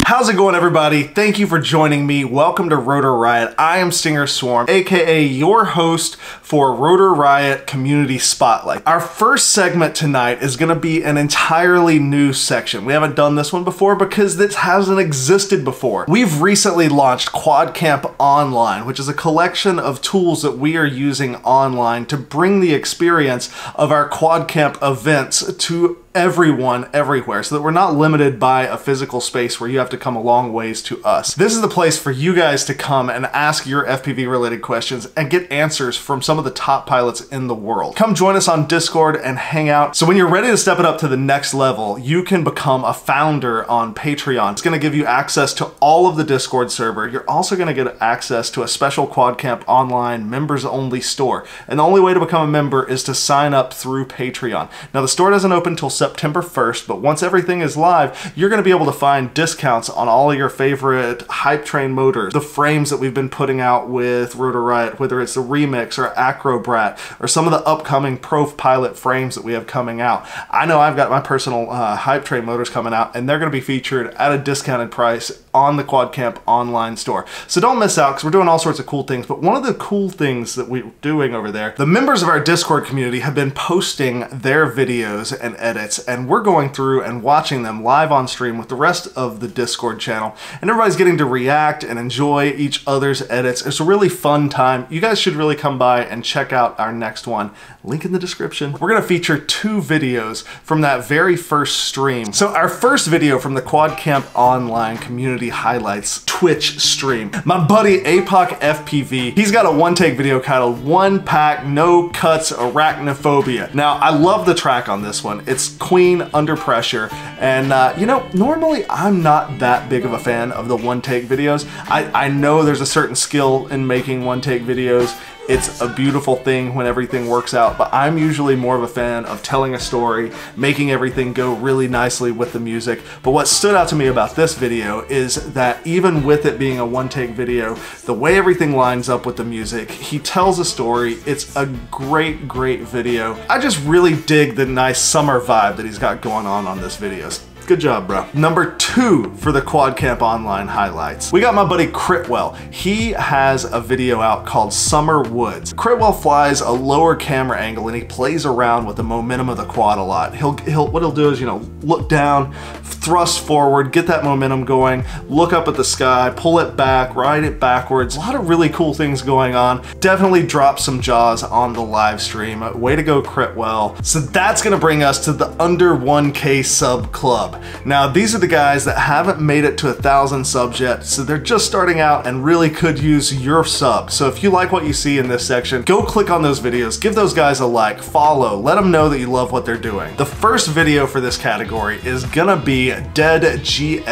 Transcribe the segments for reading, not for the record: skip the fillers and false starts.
How's it going, everybody? Thank you for joining me. Welcome to RotorRiot. I am StingersSwarm, aka your host for RotorRiot Community Spotlight. Our first segment tonight is gonna be an entirely new section. We haven't done this one before because this hasn't existed before. We've recently launched Quadcamp Online, which is a collection of tools that we are using online to bring the experience of our Quadcamp events to everyone everywhere, so that we're not limited by a physical space where you have to come a long ways to us. This is the place for you guys to come and ask your FPV related questions and get answers from some of the top pilots in the world. Come join us on Discord and hang out. So when you're ready to step it up to the next level, you can become a founder on Patreon. It's going to give you access to all of the Discord server. You're also going to get access to a special Quadcamp Online members only store. And the only way to become a member is to sign up through Patreon. Now the store doesn't open until September 1st, but once everything is live, you're going to be able to find discounts on all of your favorite hype train motors, the frames that we've been putting out with RotorRiot, whether it's the Remix or Acrobrat or some of the upcoming Pro Pilot frames that we have coming out. I know I've got my personal hype train motors coming out, and they're going to be featured at a discounted price on the Quadcamp Online store. So don't miss out, because we're doing all sorts of cool things. But one of the cool things that we're doing over there, the members of our Discord community have been posting their videos and edits, and we're going through and watching them live on stream with the rest of the Discord channel, and everybody's getting to react and enjoy each other's edits. It's a really fun time. You guys should really come by and check out our next one. Link in the description. We're gonna feature 2 videos from that very first stream. So our first video from the Quadcamp Online community highlights Twitch stream. My buddy Apoc FPV, he's got a one-take video titled "One Pack, No Cuts, Arachnaphobia." Now, I love the track on this one. It's Queen Under Pressure, and you know, normally I'm not that big of a fan of the one-take videos. I know there's a certain skill in making one-take videos. It's a beautiful thing when everything works out, but I'm usually more of a fan of telling a story, making everything go really nicely with the music. But what stood out to me about this video is that even with it being a one-take video, the way everything lines up with the music, he tells a story. It's a great, great video. I just really dig the nice summer vibe that he's got going on this video. Good job, bro. Number 2 for the Quadcamp Online highlights. We got my buddy Critwhale. He has a video out called Summer Woods. Critwhale flies a lower camera angle and he plays around with the momentum of the quad a lot. What he'll do is, you know, look down, thrust forward, get that momentum going, look up at the sky, pull it back, ride it backwards. A lot of really cool things going on. Definitely drop some jaws on the live stream. Way to go, Critwhale. So that's gonna bring us to the under 1K sub club. Now, these are the guys that haven't made it to 1,000 subs yet, so they're just starting out and really could use your sub. So if you like what you see in this section, go click on those videos, give those guys a like, follow, let them know that you love what they're doing. The first video for this category is gonna be DEADGXSR.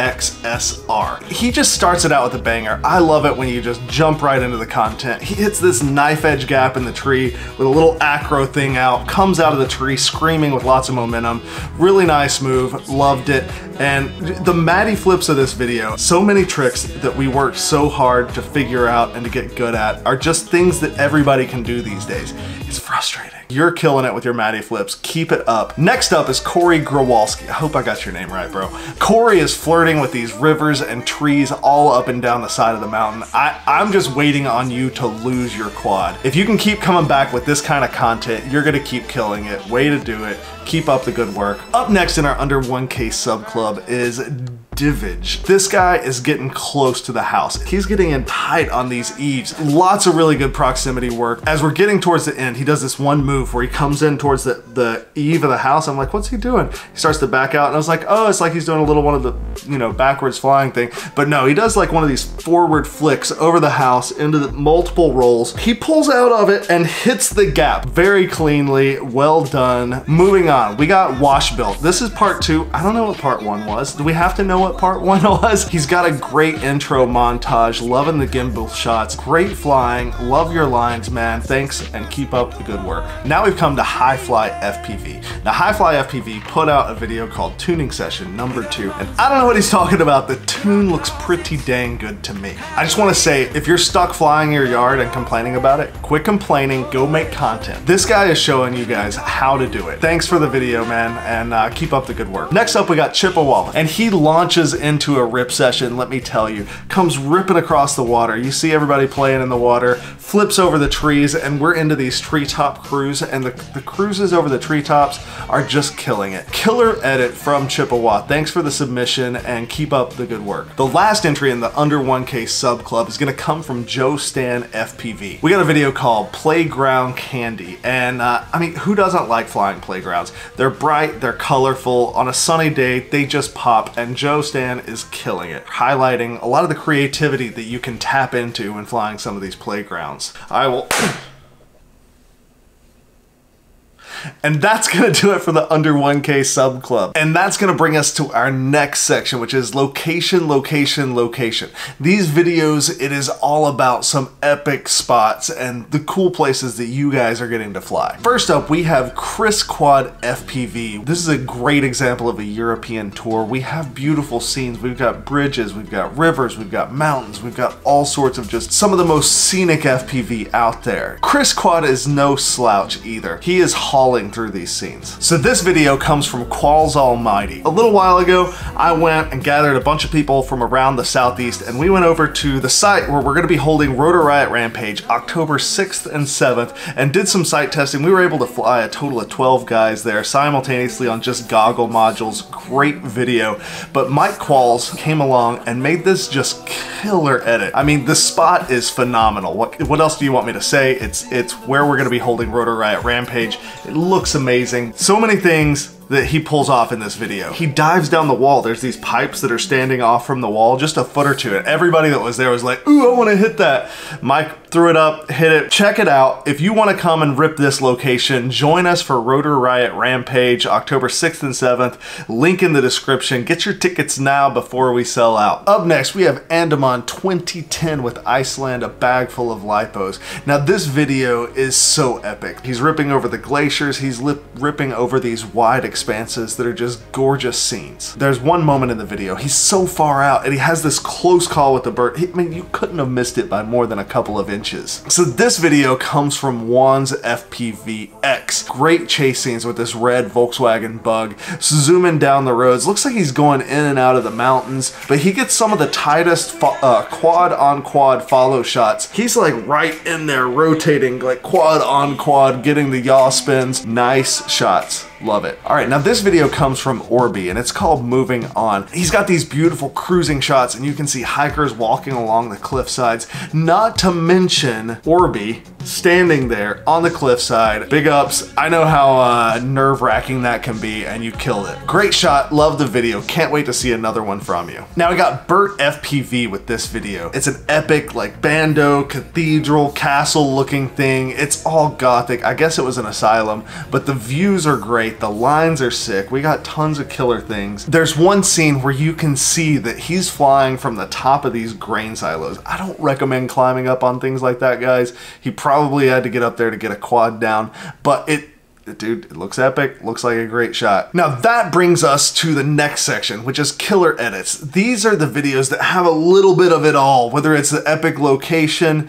He just starts it out with a banger. I love it when you just jump right into the content. He hits this knife edge gap in the tree with a little acro thing out, comes out of the tree screaming with lots of momentum. Really nice move, loved it. And the Matty flips of this video, so many tricks that we worked so hard to figure out and to get good at are just things that everybody can do these days. It's frustrating. You're killing it with your Matty flips. Keep it up. Next up is Cory Grywalski. I hope I got your name right, bro. Cory is flirting with these rivers and trees all up and down the side of the mountain. I'm just waiting on you to lose your quad. If you can keep coming back with this kind of content, you're gonna keep killing it. Way to do it. Keep up the good work. Up next in our under 1K sub club is DEADGXSR. This guy is getting close to the house. He's getting in tight on these eaves. Lots of really good proximity work. As we're getting towards the end, he does this one move where he comes in towards the eave of the house. I'm like, what's he doing? He starts to back out, and I was like, oh, it's like he's doing a little one of the, you know, backwards flying thing. But no, he does like one of these forward flicks over the house into the multiple rolls. He pulls out of it and hits the gap very cleanly. Well done. Moving on, we got Wash Built. This is part 2. I don't know what part 1 was. Do we have to know what part 1 was? He's got a great intro montage, loving the gimbal shots, great flying, love your lines, man. Thanks and keep up the good work. Now we've come to HighFly FPV. Now HighFly FPV put out a video called Tuning Session number 2, and I don't know what he's talking about. The tune looks pretty dang good to me. I just want to say, if you're stuck flying your yard and complaining about it, quit complaining, go make content. This guy is showing you guys how to do it. Thanks for the the video, man, and keep up the good work. Next up, we got Chippewa, and he launches into a rip session, let me tell you. Comes ripping across the water. You see everybody playing in the water, flips over the trees, and we're into these treetop cruise, and the cruises over the treetops are just killing it. Killer edit from Chippewa. Thanks for the submission, and keep up the good work. The last entry in the under 1K sub club is gonna come from JoeStan FPV. We got a video called Playground Candy, and I mean, who doesn't like flying playgrounds? They're bright, they're colorful. On a sunny day, they just pop, and JoeStan is killing it, highlighting a lot of the creativity that you can tap into when flying some of these playgrounds. I will... And that's gonna do it for the under 1K sub club. And that's gonna bring us to our next section, which is location, location, location. These videos, it is all about some epic spots and the cool places that you guys are getting to fly. First up, we have KrissKwadd FPV. This is a great example of a European tour. We have beautiful scenes. We've got bridges, we've got rivers, we've got mountains, we've got all sorts of just some of the most scenic FPV out there. KrissKwadd is no slouch either. He is hauling through these scenes. So this video comes from Qualls Almighty. A little while ago, I went and gathered a bunch of people from around the Southeast, and we went over to the site where we're gonna be holding RotorRiot Rampage October 6th and 7th, and did some site testing. We were able to fly a total of 12 guys there simultaneously on just goggle modules. Great video. But Mike Qualls came along and made this just killer edit. I mean, the spot is phenomenal. What else do you want me to say? It's where we're gonna be holding RotorRiot Rampage. It looks amazing. So many things that he pulls off in this video. He dives down the wall. There's these pipes that are standing off from the wall, just a foot or two. And everybody that was there was like, ooh, I want to hit that. Mike threw it up, hit it. Check it out. If you want to come and rip this location, join us for RotorRiot Rampage, October 6th and 7th. Link in the description. Get your tickets now before we sell out. Up next, we have Andaman 2010 with Iceland, a bag full of lipos. Now this video is so epic. He's ripping over the glaciers. He's ripping over these wide expanses that are just gorgeous scenes. There's one moment in the video, he's so far out and he has this close call with the bird. I mean, you couldn't have missed it by more than a couple of inches. So this video comes from Juan's FPV X. Great chase scenes with this red Volkswagen Bug, zooming down the roads. Looks like he's going in and out of the mountains, but he gets some of the tightest quad on quad follow shots. He's like right in there rotating, like quad on quad, getting the yaw spins. Nice shots. Love it. All right, now this video comes from Orbi, and it's called Movin'on. He's got these beautiful cruising shots, and you can see hikers walking along the cliff sides, not to mention Orbi standing there on the cliffside. Big ups. I know how nerve-wracking that can be, and you killed it. Great shot. Love the video. Can't wait to see another one from you. Now we got Bert FPV with this video. It's an epic, like, bando, cathedral, castle-looking thing. It's all gothic. I guess it was an asylum, but the views are great. The lines are sick. We got tons of killer things. There's one scene where you can see that he's flying from the top of these grain silos. I don't recommend climbing up on things like that, guys. He probably had to get up there to get a quad down, but dude, it looks epic, looks like a great shot. Now that brings us to the next section, which is killer edits. These are the videos that have a little bit of it all, whether it's the epic location,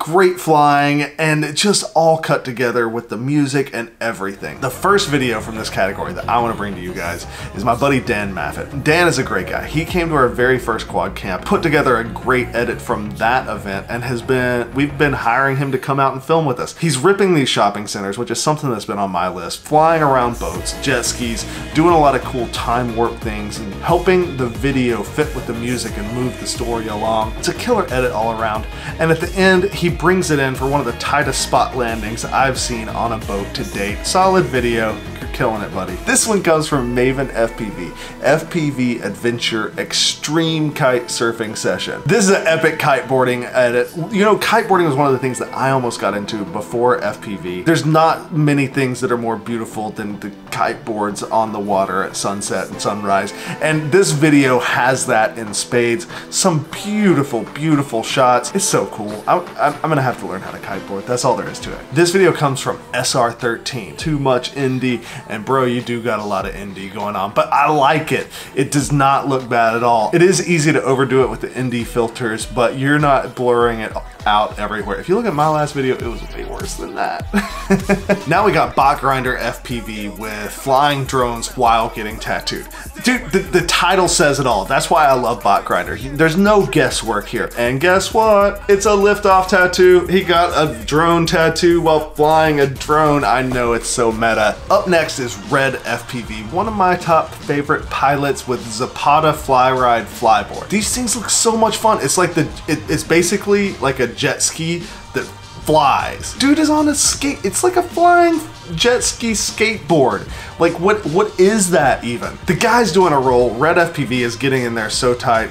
great flying, and just all cut together with the music and everything. The first video from this category that I want to bring to you guys is my buddy Dan Maffett. Dan is a great guy. He came to our very first quad camp, put together a great edit from that event, and we've been hiring him to come out and film with us. He's ripping these shopping centers, which is something that's been on my list, flying around boats, jet skis, doing a lot of cool time warp things, and helping the video fit with the music and move the story along. It's a killer edit all around, and at the end, he brings it in for one of the tightest spot landings I've seen on a boat to date. Solid video. You're killing it, buddy. This one comes from Movin'on FPV, FPV Adventure Extreme Kite Surfing Session. This is an epic kiteboarding edit. You know, kiteboarding was one of the things that I almost got into before FPV. There's not many things that are more beautiful than the kiteboards on the water at sunset and sunrise, and this video has that in spades. Some beautiful, beautiful shots. It's so cool. I'm gonna have to learn how to kiteboard. That's all there is to it. This video comes from SR13, Too Much Indie, And bro, you do got a lot of ND going on, but I like it. It does not look bad at all. It is easy to overdo it with the ND filters, but you're not blurring it out everywhere. If you look at my last video, it was way worse than that. Now we got Bot Grinder FPV with flying drones while getting tattooed. Dude, the title says it all. That's why I love Bot Grinder. There's no guesswork here. And guess what? It's a liftoff tattoo. He got a drone tattoo while flying a drone. I know it's so meta. Up next is Red FPV, one of my top favorite pilots with Zapata Flyride flyboard. These things look so much fun. It's like it's basically like a jet ski that flies. Dude is on a skate. It's like a flying jet ski skateboard. Like what is that even? The guy's doing a roll. Red FPV is getting in there so tight.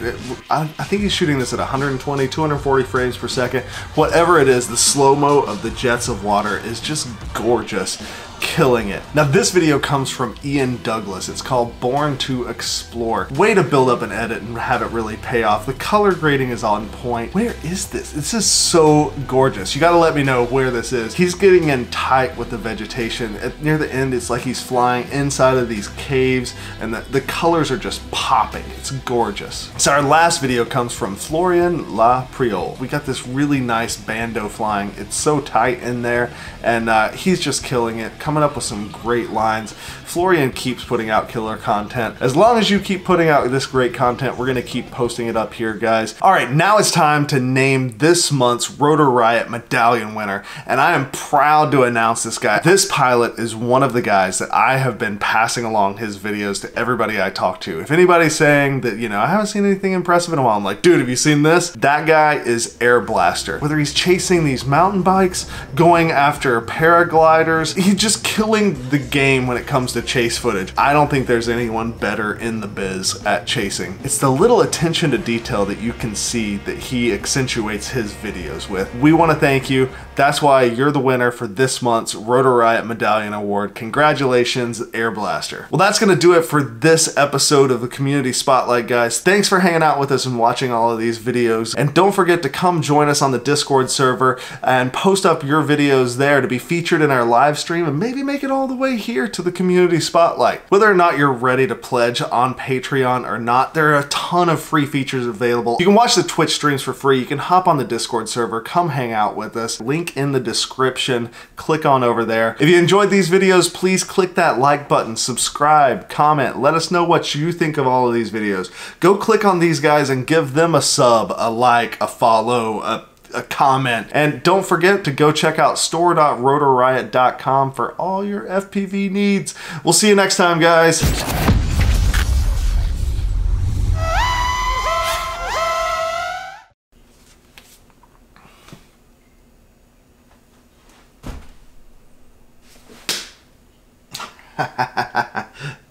I think he's shooting this at 120, 240 frames per second. Whatever it is, the slow-mo of the jets of water is just gorgeous. Killing it. Now this video comes from Ian Douglas. It's called Born to Explore. Way to build up an edit and have it really pay off. The color grading is on point. Where is this? This is so gorgeous. You gotta let me know where this is. He's getting in tight with the vegetation. Near the end, it's like he's flying inside of these caves and the colors are just popping. It's gorgeous. So our last video comes from Florian La Priole. We got this really nice bando flying. It's so tight in there and he's just killing it. Coming up with some great lines. Florian keeps putting out killer content. As long as you keep putting out this great content, we're gonna keep posting it up here, guys. All right, now it's time to name this month's RotorRiot medallion winner, and I am proud to announce this guy. This pilot is one of the guys that I have been passing along his videos to everybody I talk to. If anybody's saying that, you know, I haven't seen anything impressive in a while, I'm like, dude, have you seen this? That guy is Air Blaster. Whether he's chasing these mountain bikes, going after paragliders, he's just killing the game when it comes to chase footage. I don't think there's anyone better in the biz at chasing. It's the little attention to detail that you can see that he accentuates his videos with. We want to thank you. That's why you're the winner for this month's RotorRiot Medallion Award. Congratulations, Air Blaster. Well, that's going to do it for this episode of the Community Spotlight, guys. Thanks for hanging out with us and watching all of these videos. And don't forget to come join us on the Discord server and post up your videos there to be featured in our live stream and maybe make it all the way here to the Community Spotlight. Whether or not you're ready to pledge on Patreon or not, there are a ton of free features available. You can watch the Twitch streams for free. You can hop on the Discord server, come hang out with us. Link in the description. Click on over there. If you enjoyed these videos, please click that like button, subscribe, comment. Let us know what you think of all of these videos. Go click on these guys and give them a sub, a like, a follow, a comment. And don't forget to go check out store.rotorriot.com for all your FPV needs. We'll see you next time, guys.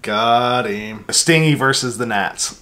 Got him. Stingy versus the gnats.